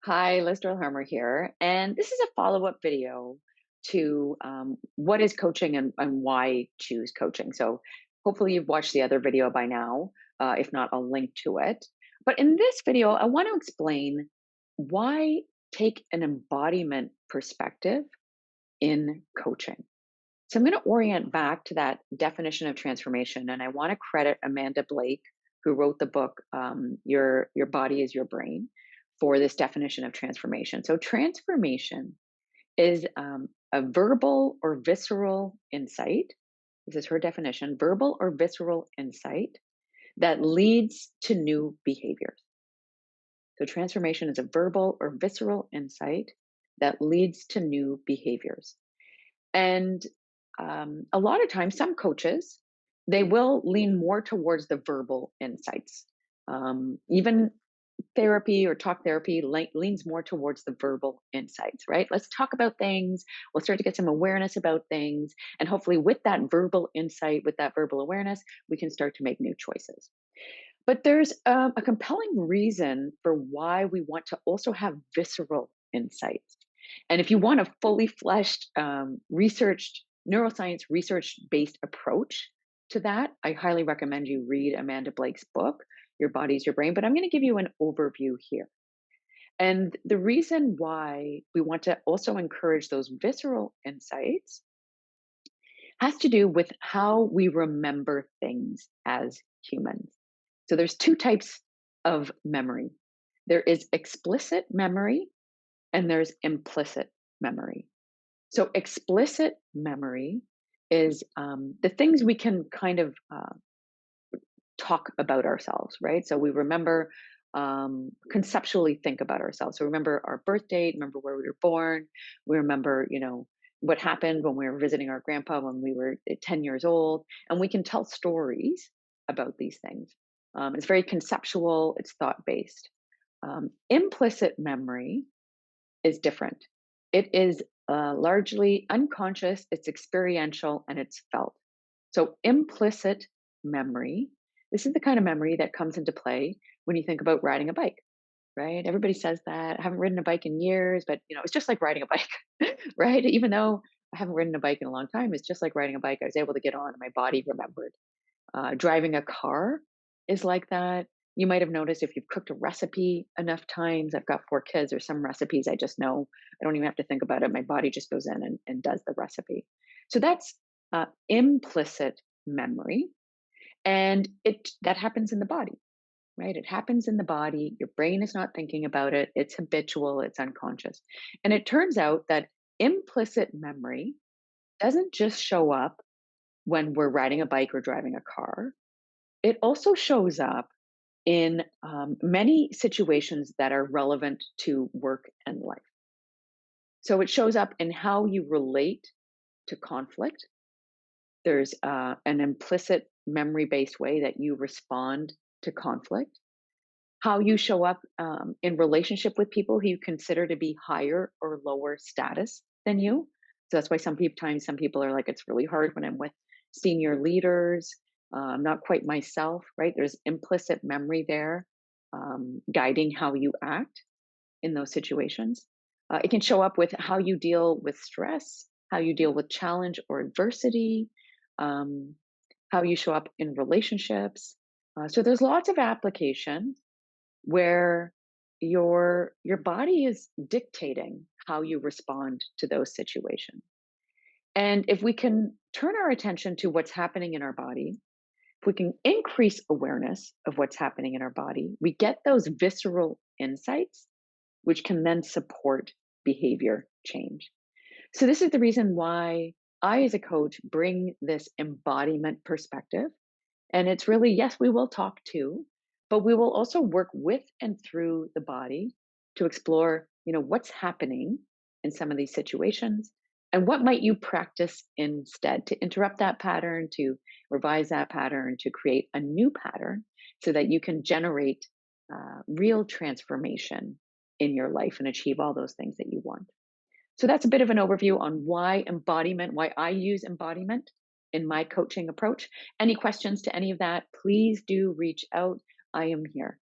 Hi, Liz Harmer here, and this is a follow-up video to what is coaching and why choose coaching. So hopefully you've watched the other video by now. If not, I'll link to it. But in this video, I want to explain why take an embodiment perspective in coaching. So I'm going to orient back to that definition of transformation, and I want to credit Amanda Blake, who wrote the book "Your Body Is Your Brain," for this definition of transformation. So transformation is a verbal or visceral insight. This is her definition: verbal or visceral insight that leads to new behaviors. So transformation is a verbal or visceral insight that leads to new behaviors. And a lot of times, some coaches, they will lean more towards the verbal insights. Even therapy or talk therapy leans more towards the verbal insights, right? Let's talk about things. We'll start to get some awareness about things. And hopefully, with that verbal insight, with that verbal awareness, we can start to make new choices. But there's a compelling reason for why we want to also have visceral insights. And if you want a fully fleshed, researched, neuroscience research based approach to that, I highly recommend you read Amanda Blake's book, Your Body's Your Brain. But I'm going to give you an overview here. And the reason why we want to also encourage those visceral insights has to do with how we remember things as humans. So there's two types of memory. There is explicit memory and there's implicit memory. So explicit memory is the things we can kind of talk about ourselves, right? So we remember, conceptually think about ourselves. So remember our birth date, remember where we were born. We remember, what happened when we were visiting our grandpa when we were 10 years old. And we can tell stories about these things. It's very conceptual, it's thought based. Implicit memory is different. It is largely unconscious, it's experiential, and it's felt. So, implicit memory, this is the kind of memory that comes into play when you think about riding a bike, right? Everybody says that. I haven't ridden a bike in years, but it's just like riding a bike, right? Even though I haven't ridden a bike in a long time, it's just like riding a bike. I was able to get on, and my body remembered. Driving a car is like that. You might have noticed if you've cooked a recipe enough times. I've got 4 kids. There's some recipes I just know. I don't even have to think about it. My body just goes in and does the recipe. So that's implicit memory, and it that happens in the body, right? It happens in the body. Your brain is not thinking about it. It's habitual. It's unconscious, and it turns out that implicit memory doesn't just show up when we're riding a bike or driving a car. It also shows up in many situations that are relevant to work and life. So it shows up in how you relate to conflict. There's an implicit memory based way that you respond to conflict, how you show up in relationship with people who you consider to be higher or lower status than you. So that's why sometimes some people are like, it's really hard when I'm with senior leaders. I'm not quite myself, right? There's implicit memory there, guiding how you act in those situations. It can show up with how you deal with stress, how you deal with challenge or adversity, um, how you show up in relationships. So there's lots of applications where your body is dictating how you respond to those situations. And if we can turn our attention to what's happening in our body, if we can increase awareness of what's happening in our body, we get those visceral insights, which can then support behavior change. So, this is the reason why I, as a coach, bring this embodiment perspective. And it's really, yes, we will talk too, but we will also work with and through the body to explore, what's happening in some of these situations and what might you practice instead to interrupt that pattern, to revise that pattern, to create a new pattern so that you can generate real transformation in your life and achieve all those things that you want. So that's a bit of an overview on why I use embodiment in my coaching approach. Any questions to any of that, please do reach out. I am here.